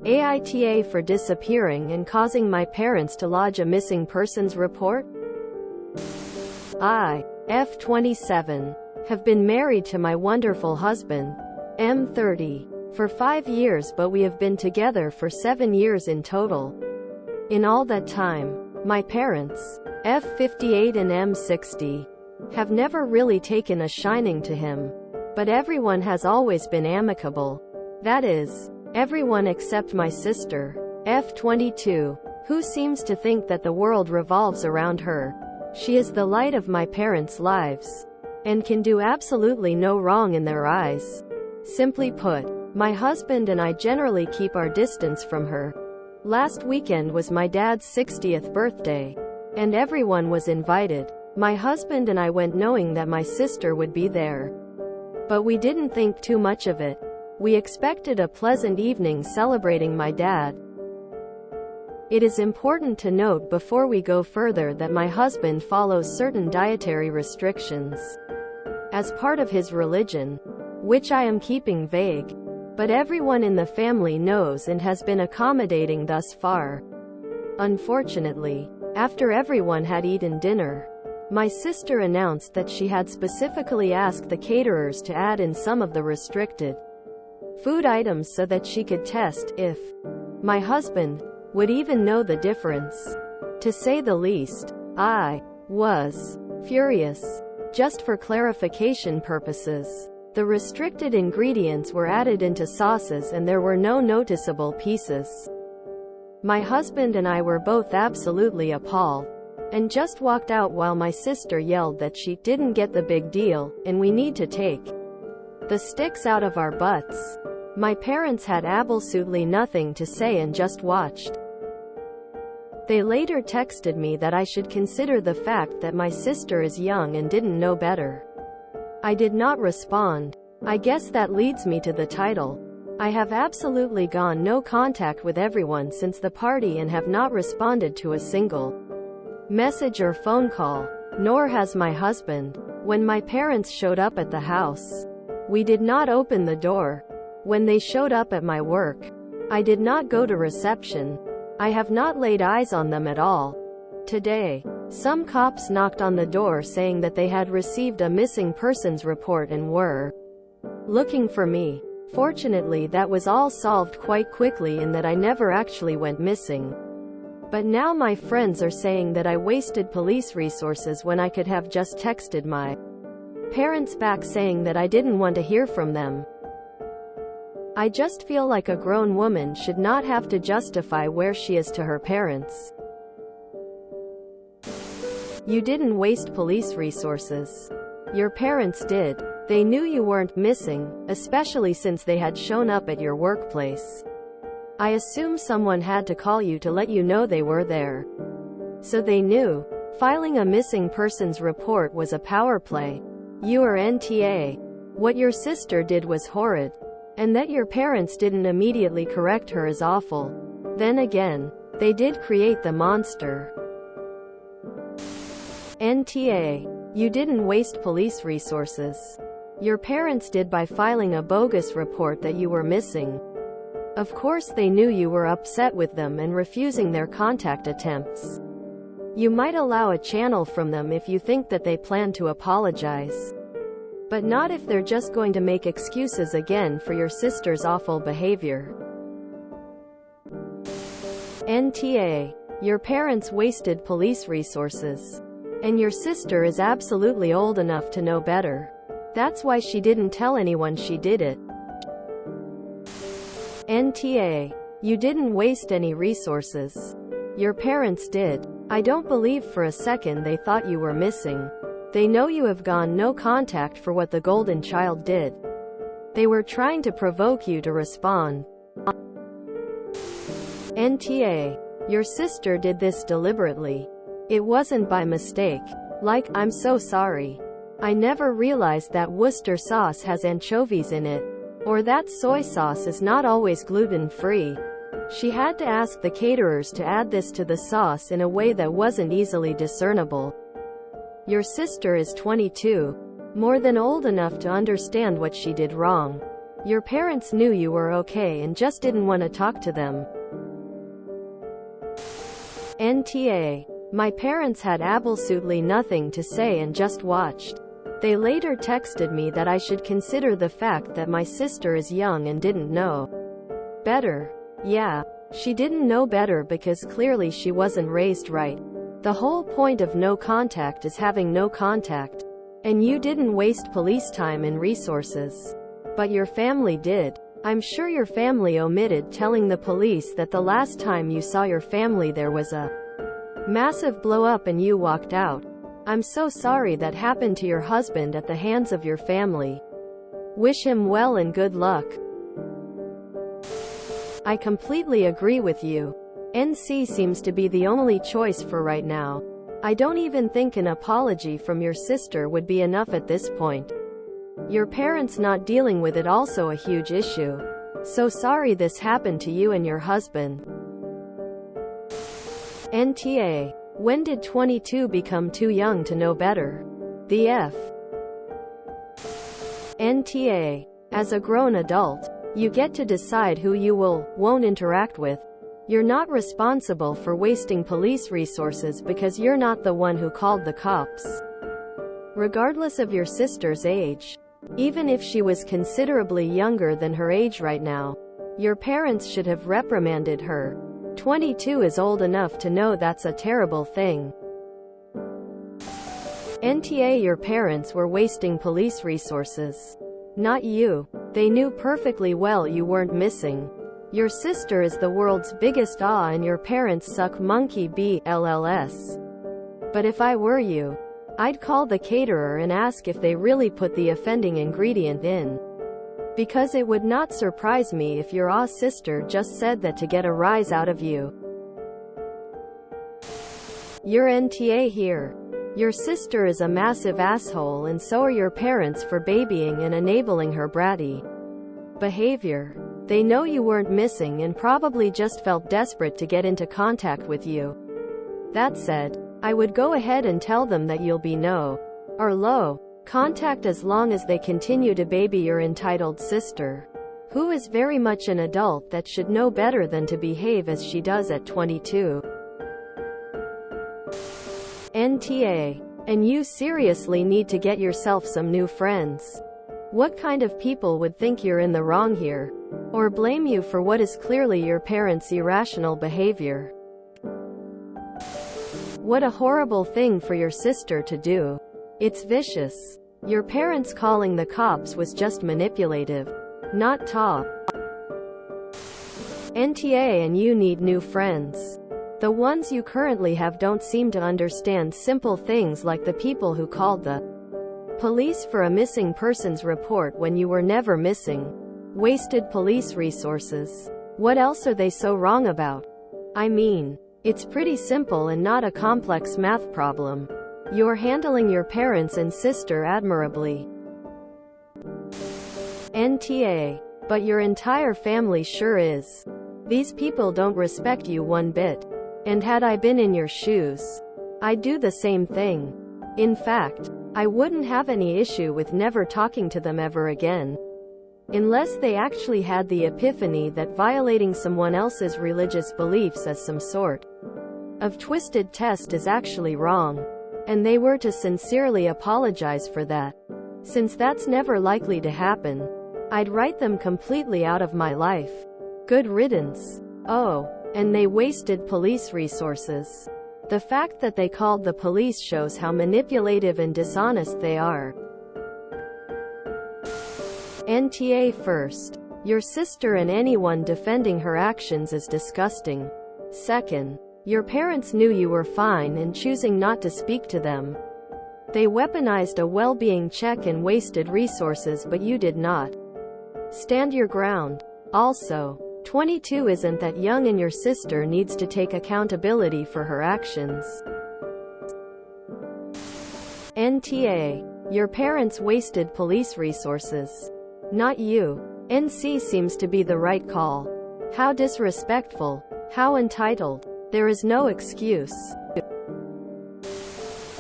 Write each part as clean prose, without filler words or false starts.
AITA for disappearing and causing my parents to lodge a missing persons report? I, F27, have been married to my wonderful husband, M30, for 5 years, but we have been together for 7 years in total. In all that time, my parents, F58 and M60, have never really taken a shining to him. But everyone has always been amicable. That is, everyone except my sister, F22, who seems to think that the world revolves around her. She is the light of my parents' lives, and can do absolutely no wrong in their eyes. Simply put, my husband and I generally keep our distance from her. Last weekend was my dad's 60th birthday, and everyone was invited. My husband and I went knowing that my sister would be there. But we didn't think too much of it. We expected a pleasant evening celebrating my dad. It is important to note before we go further that my husband follows certain dietary restrictions as part of his religion, which I am keeping vague. But everyone in the family knows and has been accommodating thus far. Unfortunately, after everyone had eaten dinner, my sister announced that she had specifically asked the caterers to add in some of the restricted food items so that she could test if my husband would even know the difference. To say the least, I was furious. Just for clarification purposes, the restricted ingredients were added into sauces and there were no noticeable pieces. My husband and I were both absolutely appalled, and just walked out while my sister yelled that she didn't get the big deal, and we need to take the sticks out of our butts. My parents had absolutely nothing to say and just watched. They later texted me that I should consider the fact that my sister is young and didn't know better. I did not respond. I guess that leads me to the title. I have absolutely gone no contact with everyone since the party and have not responded to a single message or phone call, nor has my husband. When my parents showed up at the house, we did not open the door. When they showed up at my work, I did not go to reception. I have not laid eyes on them at all. Today, some cops knocked on the door saying that they had received a missing persons report and were looking for me. Fortunately, that was all solved quite quickly and that I never actually went missing. But now my friends are saying that I wasted police resources when I could have just texted my parents back saying that I didn't want to hear from them. I just feel like a grown woman should not have to justify where she is to her parents. You didn't waste police resources. Your parents did. They knew you weren't missing, especially since they had shown up at your workplace. I assume someone had to call you to let you know they were there. So they knew. Filing a missing persons report was a power play. You are NTA. What your sister did was horrid. And that your parents didn't immediately correct her is awful. Then again, they did create the monster. NTA. You didn't waste police resources. Your parents did by filing a bogus report that you were missing. Of course they knew you were upset with them and refusing their contact attempts. You might allow a channel from them if you think that they plan to apologize. But not if they're just going to make excuses again for your sister's awful behavior. NTA. Your parents wasted police resources. And your sister is absolutely old enough to know better. That's why she didn't tell anyone she did it. NTA. You didn't waste any resources. Your parents did. I don't believe for a second they thought you were missing. They know you have gone no contact for what the golden child did. They were trying to provoke you to respond. NTA. Your sister did this deliberately. It wasn't by mistake. Like, I'm so sorry. I never realized that Worcester sauce has anchovies in it. Or that soy sauce is not always gluten-free. She had to ask the caterers to add this to the sauce in a way that wasn't easily discernible. Your sister is 22, more than old enough to understand what she did wrong. Your parents knew you were okay and just didn't want to talk to them. NTA. My parents had absolutely nothing to say and just watched. They later texted me that I should consider the fact that my sister is young and didn't know better. Yeah, she didn't know better because clearly she wasn't raised right. The whole point of no contact is having no contact. And you didn't waste police time and resources. But your family did. I'm sure your family omitted telling the police that the last time you saw your family there was a massive blow up and you walked out. I'm so sorry that happened to your husband at the hands of your family. Wish him well and good luck. I completely agree with you. NC seems to be the only choice for right now. I don't even think an apology from your sister would be enough at this point. Your parents not dealing with it also a huge issue. So sorry this happened to you and your husband. NTA. When did 22 become too young to know better? The F. NTA. As a grown adult, you get to decide who you won't interact with. You're not responsible for wasting police resources because you're not the one who called the cops. Regardless of your sister's age, even if she was considerably younger than her age right now, your parents should have reprimanded her. 22 is old enough to know that's a terrible thing. NTA. Your parents were wasting police resources. Not you. They knew perfectly well you weren't missing. Your sister is the world's biggest and your parents suck monkey BLLS. But if I were you, I'd call the caterer and ask if they really put the offending ingredient in. Because it would not surprise me if your sister just said that to get a rise out of you. You're NTA here. Your sister is a massive asshole and so are your parents for babying and enabling her bratty behavior. They know you weren't missing and probably just felt desperate to get into contact with you. That said, I would go ahead and tell them that you'll be no or low contact as long as they continue to baby your entitled sister, who is very much an adult that should know better than to behave as she does at 22. NTA. And you seriously need to get yourself some new friends. What kind of people would think you're in the wrong here? Or blame you for what is clearly your parents' irrational behavior? What a horrible thing for your sister to do. It's vicious. Your parents calling the cops was just manipulative, not top. NTA. And you need new friends. The ones you currently have don't seem to understand simple things like the people who called the police for a missing persons report when you were never missing. Wasted police resources. What else are they so wrong about? I mean, it's pretty simple and not a complex math problem. You're handling your parents and sister admirably. NTA. But your entire family sure is. These people don't respect you one bit. And had I been in your shoes, I'd do the same thing. In fact, I wouldn't have any issue with never talking to them ever again. Unless they actually had the epiphany that violating someone else's religious beliefs as some sort of twisted test is actually wrong. And they were to sincerely apologize for that. Since that's never likely to happen, I'd write them completely out of my life. Good riddance. Oh. And they wasted police resources. The fact that they called the police shows how manipulative and dishonest they are. NTA. First, your sister and anyone defending her actions is disgusting. Second, your parents knew you were fine and choosing not to speak to them. They weaponized a well-being check and wasted resources, but you did not. Stand your ground. Also, 22 isn't that young and your sister needs to take accountability for her actions. NTA. Your parents wasted police resources. Not you. NC seems to be the right call. How disrespectful. How entitled. There is no excuse.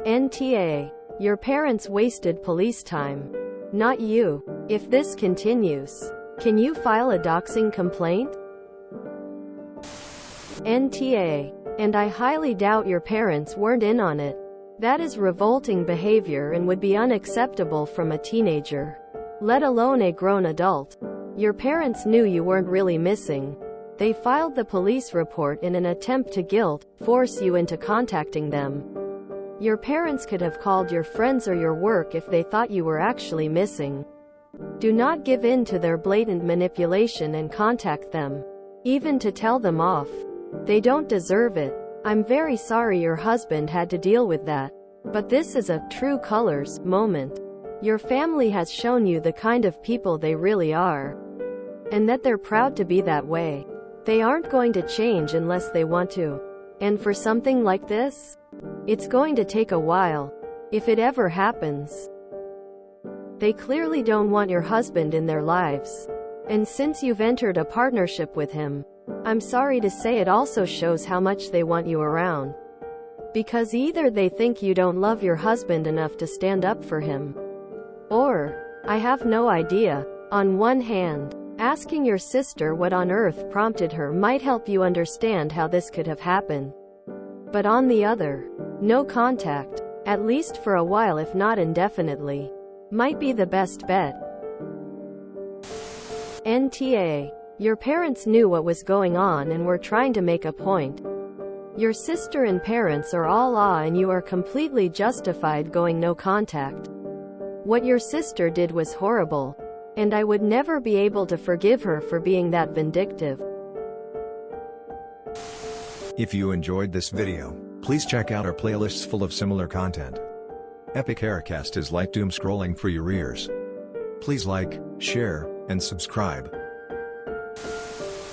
NTA. Your parents wasted police time. Not you. If this continues, Can you file a doxing complaint? NTA. And I highly doubt your parents weren't in on it. That is revolting behavior and would be unacceptable from a teenager, let alone a grown adult. Your parents knew you weren't really missing. They filed the police report in an attempt to force you into contacting them. Your parents could have called your friends or your work if they thought you were actually missing. Do not give in to their blatant manipulation and contact them, even to tell them off. They don't deserve it. I'm very sorry your husband had to deal with that. But this is a true colors moment. Your family has shown you the kind of people they really are, and that they're proud to be that way. They aren't going to change unless they want to. And for something like this, it's going to take a while, if it ever happens. They clearly don't want your husband in their lives. And since you've entered a partnership with him, I'm sorry to say it also shows how much they want you around. Because either they think you don't love your husband enough to stand up for him, or, I have no idea. On one hand, asking your sister what on earth prompted her might help you understand how this could have happened. But on the other, no contact, at least for a while if not indefinitely, might be the best bet. NTA. Your parents knew what was going on and were trying to make a point. Your sister and parents are all and you are completely justified going no contact. What your sister did was horrible, and I would never be able to forgive her for being that vindictive. If you enjoyed this video, please check out our playlists full of similar content. Epic Haircast is like doom scrolling for your ears. Please like, share, and subscribe.